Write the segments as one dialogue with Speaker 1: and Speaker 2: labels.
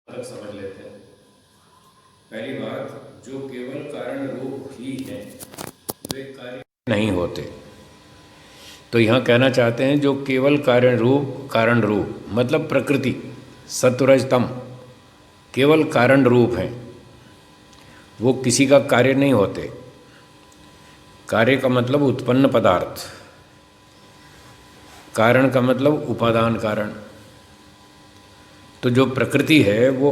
Speaker 1: अलग समझ लेते हैं। पहली बात, जो केवल कारण रूप ही है वे कार्य नहीं होते। तो यहाँ कहना चाहते हैं जो केवल कारण रूप मतलब प्रकृति सत्वरजतम केवल कारण रूप हैं, वो किसी का कार्य नहीं होते। कार्य का मतलब उत्पन्न पदार्थ, कारण का मतलब उपादान कारण। तो जो प्रकृति है वो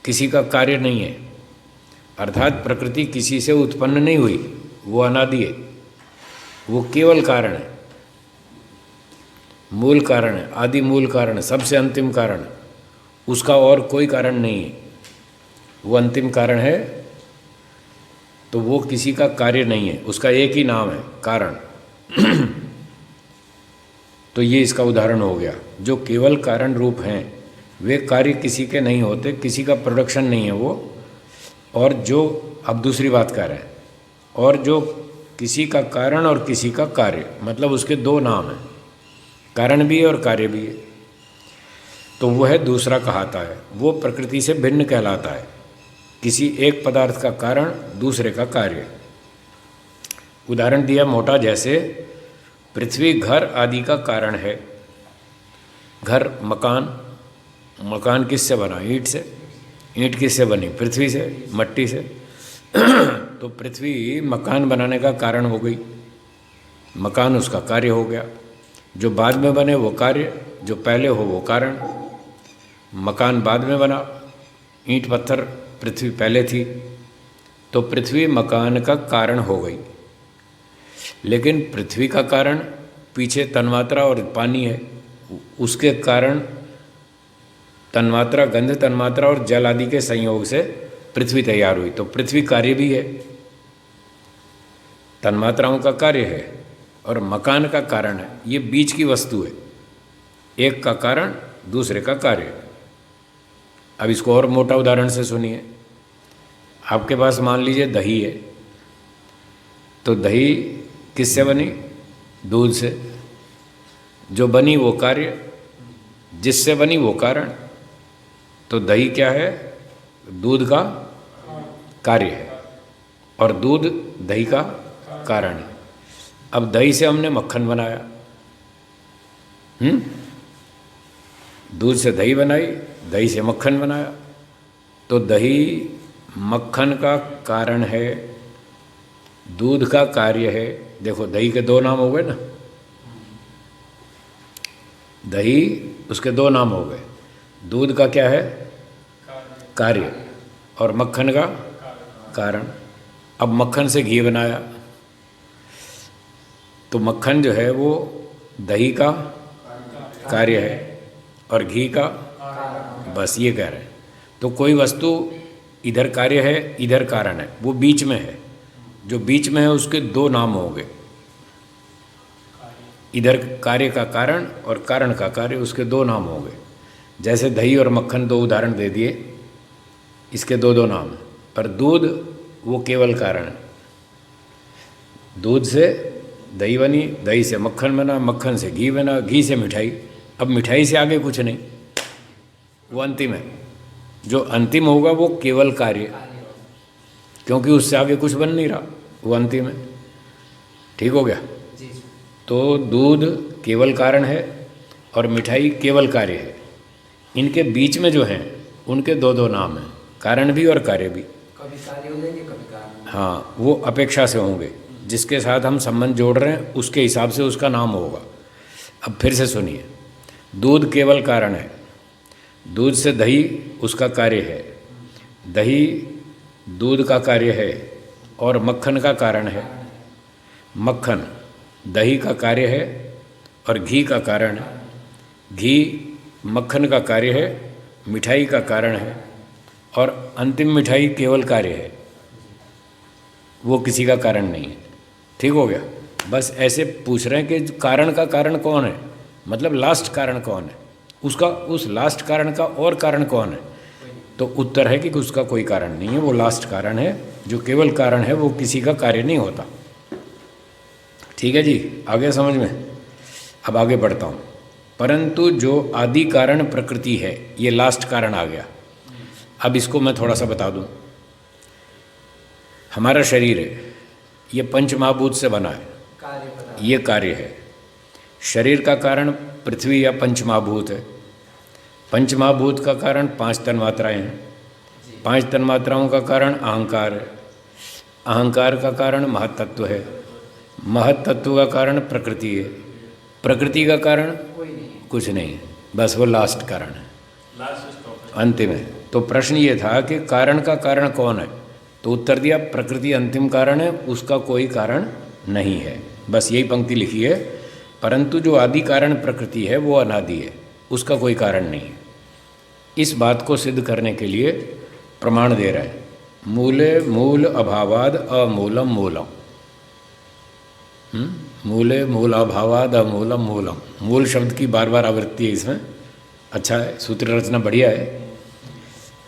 Speaker 1: किसी का कार्य नहीं है, अर्थात प्रकृति किसी से उत्पन्न नहीं हुई, वो अनादि है, वो केवल कारण है, मूल कारण है, आदि मूल कारण, सबसे अंतिम कारण, उसका और कोई कारण नहीं है, वो अंतिम कारण है। तो वो किसी का कार्य नहीं है, उसका एक ही नाम है कारण। तो ये इसका उदाहरण हो गया। जो केवल कारण रूप हैं वे कार्य किसी के नहीं होते, किसी का प्रोडक्शन नहीं है वो। और जो, अब दूसरी बात कर रहे हैं, और जो किसी का कारण और किसी का कार्य, मतलब उसके दो नाम हैं, कारण भी है और कार्य भी है, तो वह दूसरा कहाता है, वो प्रकृति से भिन्न कहलाता है। किसी एक पदार्थ का कारण दूसरे का कार्य। उदाहरण दिया मोटा, जैसे पृथ्वी घर आदि का कारण है। घर मकान, मकान किससे बना? ईंट से। ईंट किससे बनी? पृथ्वी से, मट्टी से। तो पृथ्वी मकान बनाने का कारण हो गई, मकान उसका कार्य हो गया। जो बाद में बने वो कार्य, जो पहले हो वो कारण। मकान बाद में बना, ईंट पत्थर पृथ्वी पहले थी, तो पृथ्वी मकान का कारण हो गई। लेकिन पृथ्वी का कारण पीछे तन्मात्रा और पानी है, उसके कारण तन्मात्रा, गंध तन्मात्रा और जल आदि के संयोग से पृथ्वी तैयार हुई। तो पृथ्वी कार्य भी है, तन्मात्राओं का कार्य है और मकान का कारण है। ये बीच की वस्तु है, एक का कारण दूसरे का कार्य। अब इसको और मोटा उदाहरण से सुनिए। आपके पास मान लीजिए दही है, तो दही किससे बनी? दूध से। जो बनी वो कार्य, जिससे बनी वो कारण। तो दही क्या है? दूध का कार्य है और दूध दही का कारण है। अब दही से हमने मक्खन बनाया, दूध से दही बनाई, दही से मक्खन बनाया। तो दही मक्खन का कारण है, दूध का कार्य है। देखो दही के दो नाम हो गए ना, दही उसके दो नाम हो गए। दूध का क्या है? कार्य, और मक्खन का कारण। अब मक्खन से घी बनाया, तो मक्खन जो है वो दही का कार्य है और घी का, बस ये कह रहे हैं। तो कोई वस्तु इधर कार्य है इधर कारण है, वो बीच में है। जो बीच में है उसके दो नाम होंगे, इधर कार्य का कारण और कारण का कार्य, उसके दो नाम होंगे। जैसे दही और मक्खन दो उदाहरण दे दिए, इसके दो दो नाम हैं। पर दूध वो केवल कारण है। दूध से दही बनी, दही से मक्खन बना, मक्खन से घी बना, घी से मिठाई। अब मिठाई से आगे कुछ नहीं, वो अंतिम है। जो अंतिम होगा वो केवल कार्य, क्योंकि उससे आगे कुछ बन नहीं रहा, वो अंतिम है। ठीक हो गया? तो दूध केवल कारण है और मिठाई केवल कार्य है। इनके बीच में जो हैं उनके दो दो नाम हैं, कारण भी और कार्य भी।
Speaker 2: कभी कार्य हो जाएंगे, कभी कारण।
Speaker 1: हाँ, वो अपेक्षा से होंगे, जिसके साथ हम संबंध जोड़ रहे हैं उसके हिसाब से उसका नाम होगा। अब फिर से सुनिए, दूध केवल कारण है, दूध से दही उसका कार्य है, दही दूध का कार्य है और मक्खन का कारण है। मक्खन दही का कार्य है और घी का कारण है। घी मक्खन का कार्य है, मिठाई का कारण है, और अंतिम मिठाई केवल कार्य है, वो किसी का कारण नहीं है। ठीक हो गया? बस ऐसे पूछ रहे हैं कि कारण का कारण कौन है, मतलब लास्ट कारण कौन है, उसका उस लास्ट कारण का और कारण कौन है? तो उत्तर है कि उसका कोई कारण नहीं है, वो लास्ट कारण है। जो केवल कारण है वो किसी का कार्य नहीं होता। ठीक है जी, आ गया समझ में? अब आगे बढ़ता हूँ। परंतु जो आदि कारण प्रकृति है, ये लास्ट कारण आ गया। अब इसको मैं थोड़ा सा बता दूं। हमारा शरीर है, ये पंच महाभूत से बना है,
Speaker 2: कार्य पदार्थ।
Speaker 1: ये कार्य है। शरीर का कारण पृथ्वी या पंच महाभूत है। पंच महाभूत का कारण 5 तन्मात्राएं हैं। 5 तन्मात्राओं का कारण अहंकार है। अहंकार का कारण महत्तत्व है। महत्तत्व का कारण प्रकृति है। प्रकृति का कारण
Speaker 2: कोई नहीं है।
Speaker 1: कुछ नहीं है, बस वो लास्ट कारण है, अंतिम है। तो प्रश्न ये था कि कारण का कारण कौन है, तो उत्तर दिया प्रकृति अंतिम कारण है, उसका कोई कारण नहीं है। बस यही पंक्ति लिखी है। परंतु जो आदि कारण प्रकृति है वो अनादि है, उसका कोई कारण नहीं है। इस बात को सिद्ध करने के लिए प्रमाण दे रहा है। मूले मूल अभावाद अमूलम मूलम। मूले मूल अभावाद अमूलम मूलम। मूल शब्द की बार बार आवृत्ति है इसमें। अच्छा है, सूत्र रचना बढ़िया है।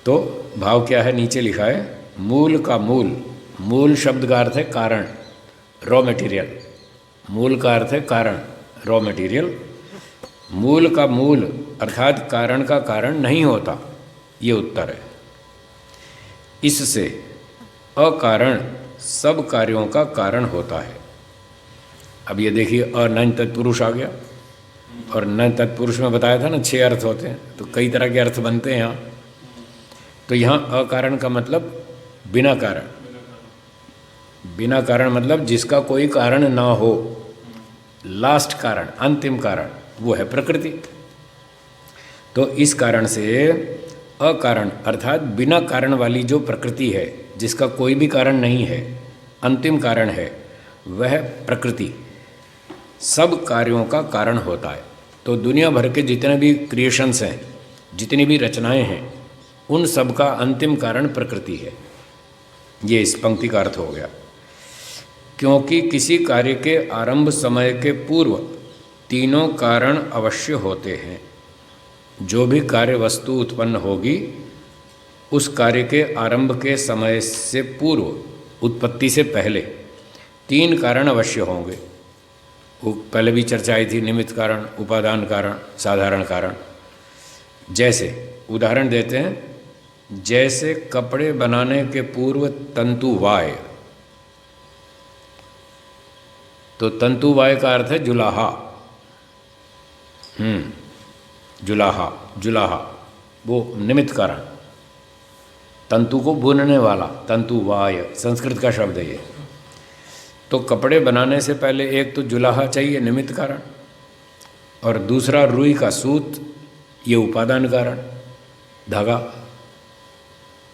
Speaker 1: तो भाव क्या है, नीचे लिखा है मूल का मूल। मूल शब्द का अर्थ है कारण, रॉ मटेरियल। मूल का अर्थ है कारण, रॉ मटेरियल। मूल का मूल अर्थात कारण का कारण नहीं होता, ये उत्तर है। इससे अकारण सब कार्यों का कारण होता है। अब ये देखिए, अनंत तत्पुरुष आ गया, और न तत्पुरुष में बताया था ना 6 अर्थ होते हैं, तो कई तरह के अर्थ बनते हैं यहाँ। तो यहाँ अकारण का मतलब बिना कारण। बिना कारण मतलब जिसका कोई कारण ना हो, लास्ट कारण, अंतिम कारण, वो है प्रकृति। तो इस कारण से अकारण अर्थात बिना कारण वाली जो प्रकृति है, जिसका कोई भी कारण नहीं है, अंतिम कारण है, वह प्रकृति सब कार्यों का कारण होता है। तो दुनिया भर के जितने भी क्रिएशंस हैं, जितनी भी रचनाएं हैं, उन सब का अंतिम कारण प्रकृति है। ये इस पंक्ति का अर्थ हो गया। क्योंकि किसी कार्य के आरंभ समय के पूर्व तीनों कारण अवश्य होते हैं। जो भी कार्य वस्तु उत्पन्न होगी, उस कार्य के आरंभ के समय से पूर्व, उत्पत्ति से पहले 3 कारण अवश्य होंगे। वो पहले भी चर्चा आई थी, निमित्त कारण, उपादान कारण, साधारण कारण। जैसे उदाहरण देते हैं, जैसे कपड़े बनाने के पूर्व तंतुवाय। तो तंतुवाय का अर्थ है जुलाहा। जुलाहा, जुलाहा वो निमित्त कारण, तंतु को बुनने वाला, तंतुवाय संस्कृत का शब्द है ये। तो कपड़े बनाने से पहले एक तो जुलाहा चाहिए, निमित्त कारण, और दूसरा रुई का सूत, ये उपादान कारण, धागा।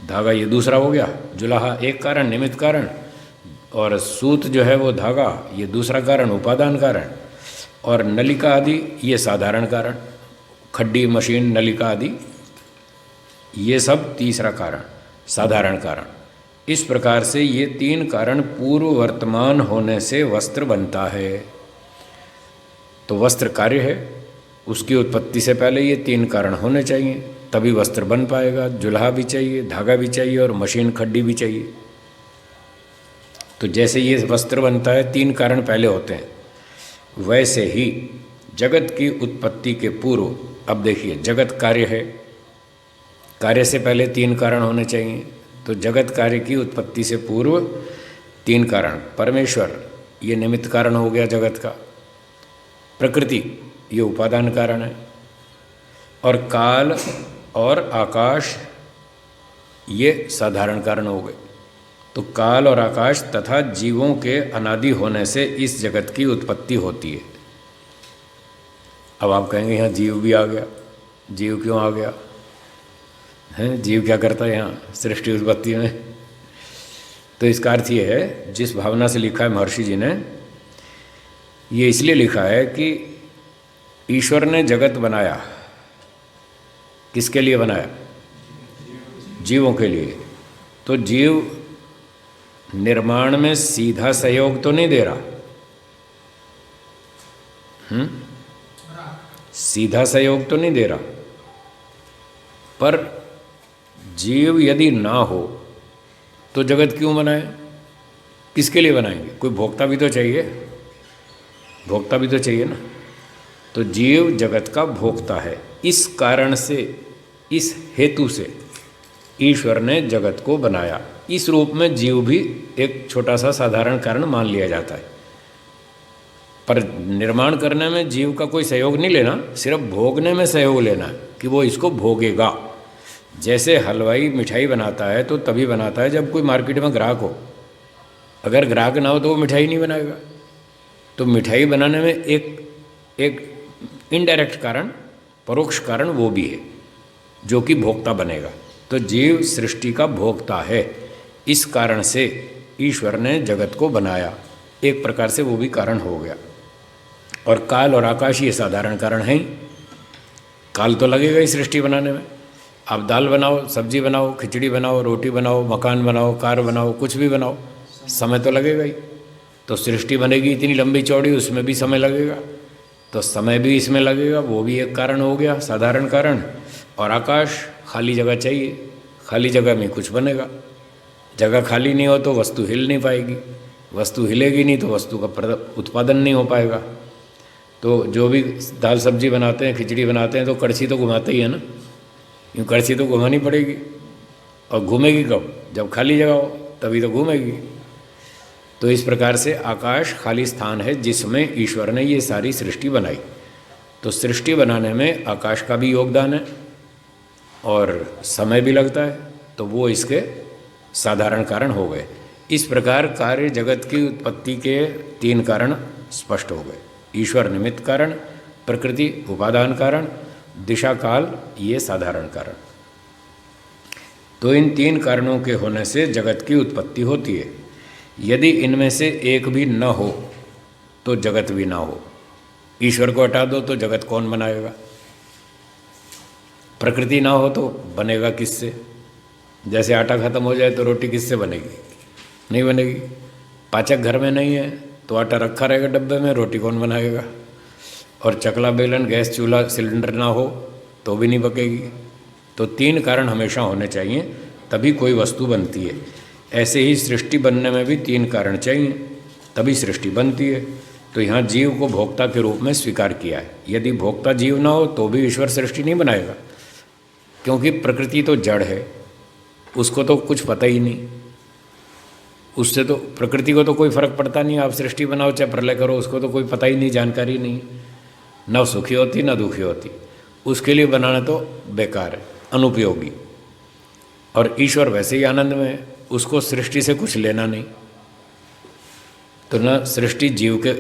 Speaker 1: धागा ये दूसरा हो गया। जुलाहा एक कारण, निमित्त कारण, और सूत जो है वो धागा, ये दूसरा कारण, उपादान कारण, और नलिका आदि ये साधारण कारण, खड्डी, मशीन, नलिका आदि ये सब तीसरा कारण, साधारण कारण। इस प्रकार से ये 3 कारण पूर्व वर्तमान होने से वस्त्र बनता है। तो वस्त्र कार्य है, उसकी उत्पत्ति से पहले ये 3 कारण होने चाहिए, तभी वस्त्र बन पाएगा। जुलाहा भी चाहिए, धागा भी चाहिए, और मशीन, खड्डी भी चाहिए। तो जैसे ये वस्त्र बनता है, 3 कारण पहले होते हैं, वैसे ही जगत की उत्पत्ति के पूर्व, अब देखिए जगत कार्य है, कार्य से पहले 3 कारण होने चाहिए। तो जगत कार्य की उत्पत्ति से पूर्व 3 कारण। परमेश्वर ये निमित्त कारण हो गया जगत का, प्रकृति ये उपादान कारण है, और काल और आकाश ये साधारण कारण हो गए। तो काल और आकाश तथा जीवों के अनादि होने से इस जगत की उत्पत्ति होती है। अब आप कहेंगे यहाँ जीव भी आ गया, जीव क्यों आ गया है, जीव क्या करता है यहाँ सृष्टि उत्पत्ति में? तो इसका अर्थ ये है, जिस भावना से लिखा है महर्षि जी ने, ये इसलिए लिखा है कि ईश्वर ने जगत बनाया, किसके लिए बनाया? जीवों के लिए। तो जीव निर्माण में सीधा सहयोग तो नहीं दे रहा, सीधा सहयोग तो नहीं दे रहा, पर जीव यदि ना हो तो जगत क्यों बनाए? किसके लिए बनाएंगे? कोई भोक्ता भी तो चाहिए, भोक्ता भी तो चाहिए ना। तो जीव जगत का भोक्ता है। इस कारण से, इस हेतु से ईश्वर ने जगत को बनाया। इस रूप में जीव भी एक छोटा सा साधारण कारण मान लिया जाता है, पर निर्माण करने में जीव का कोई सहयोग नहीं लेना, सिर्फ भोगने में सहयोग लेना है कि वो इसको भोगेगा। जैसे हलवाई मिठाई बनाता है तो तभी बनाता है जब कोई मार्केट में ग्राहक हो, अगर ग्राहक ना हो तो वो मिठाई नहीं बनाएगा। तो मिठाई बनाने में एक इनडायरेक्ट कारण, परोक्ष कारण वो भी है जो कि भोक्ता बनेगा। तो जीव सृष्टि का भोक्ता है, इस कारण से ईश्वर ने जगत को बनाया, एक प्रकार से वो भी कारण हो गया। और काल और आकाश ये साधारण कारण हैं। काल तो लगेगा ही सृष्टि बनाने में। आप दाल बनाओ, सब्जी बनाओ, खिचड़ी बनाओ, रोटी बनाओ, मकान बनाओ, कार बनाओ, कुछ भी बनाओ, समय तो लगेगा ही। तो सृष्टि बनेगी इतनी लंबी चौड़ी, उसमें भी समय लगेगा, तो समय भी इसमें लगेगा, वो भी एक कारण हो गया, साधारण कारण। और आकाश, खाली जगह चाहिए, खाली जगह में कुछ बनेगा। जगह खाली नहीं हो तो वस्तु हिल नहीं पाएगी, वस्तु हिलेगी नहीं तो वस्तु का उत्पादन नहीं हो पाएगा। तो जो भी दाल सब्जी बनाते हैं, खिचड़ी बनाते हैं, तो कड़छी तो घुमाते ही है ना, यूँ कड़छी तो घुमानी पड़ेगी। और घूमेगी कब? जब खाली जगह हो, तभी तो घूमेगी। तो इस प्रकार से आकाश खाली स्थान है जिसमें ईश्वर ने ये सारी सृष्टि बनाई। तो सृष्टि बनाने में आकाश का भी योगदान है और समय भी लगता है, तो वो इसके साधारण कारण हो गए। इस प्रकार कार्य जगत की उत्पत्ति के 3 कारण स्पष्ट हो गए। ईश्वर निमित्त कारण, प्रकृति उपादान कारण, दिशा काल ये साधारण कारण। तो इन 3 कारणों के होने से जगत की उत्पत्ति होती है। यदि इनमें से एक भी न हो तो जगत भी ना हो। ईश्वर को हटा दो तो जगत कौन बनाएगा? प्रकृति ना हो तो बनेगा किससे? जैसे आटा खत्म हो जाए तो रोटी किससे बनेगी? नहीं बनेगी। पाचक घर में नहीं है तो आटा रखा रहेगा डब्बे में, रोटी कौन बनाएगा? और चकला बेलन, गैस चूल्हा, सिलेंडर ना हो तो भी नहीं पकेगी। तो 3 कारण हमेशा होने चाहिए, तभी कोई वस्तु बनती है। ऐसे ही सृष्टि बनने में भी 3 कारण चाहिए, तभी सृष्टि बनती है। तो यहाँ जीव को भोक्ता के रूप में स्वीकार किया है। यदि भोक्ता जीव ना हो तो भी ईश्वर सृष्टि नहीं बनाएगा, क्योंकि प्रकृति तो जड़ है, उसको तो कुछ पता ही नहीं। उससे तो प्रकृति को तो कोई फर्क पड़ता नहीं, आप सृष्टि बनाओ चाहे प्रलय करो, उसको तो कोई पता ही नहीं, जानकारी नहीं, न सुखी होती न दुखी होती। उसके लिए बनाना तो बेकार है, अनुपयोगी। और ईश्वर वैसे ही आनंद में है, उसको सृष्टि से कुछ लेना नहीं। तो न सृष्टि जीव के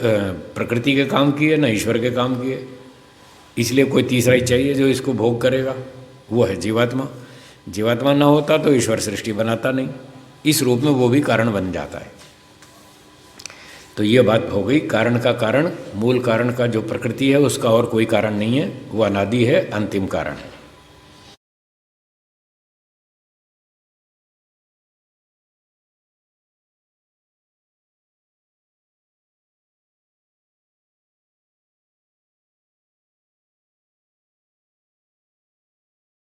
Speaker 1: प्रकृति के काम की है, न ईश्वर के काम की है। इसलिए कोई तीसरा ही चाहिए जो इसको भोग करेगा, वो है जीवात्मा। जीवात्मा ना होता तो ईश्वर सृष्टि बनाता नहीं, इस रूप में वो भी कारण बन जाता है। तो ये बात हो गई कारण का कारण। मूल कारण का जो प्रकृति है उसका और कोई कारण नहीं है, वो अनादि है, अंतिम कारण है।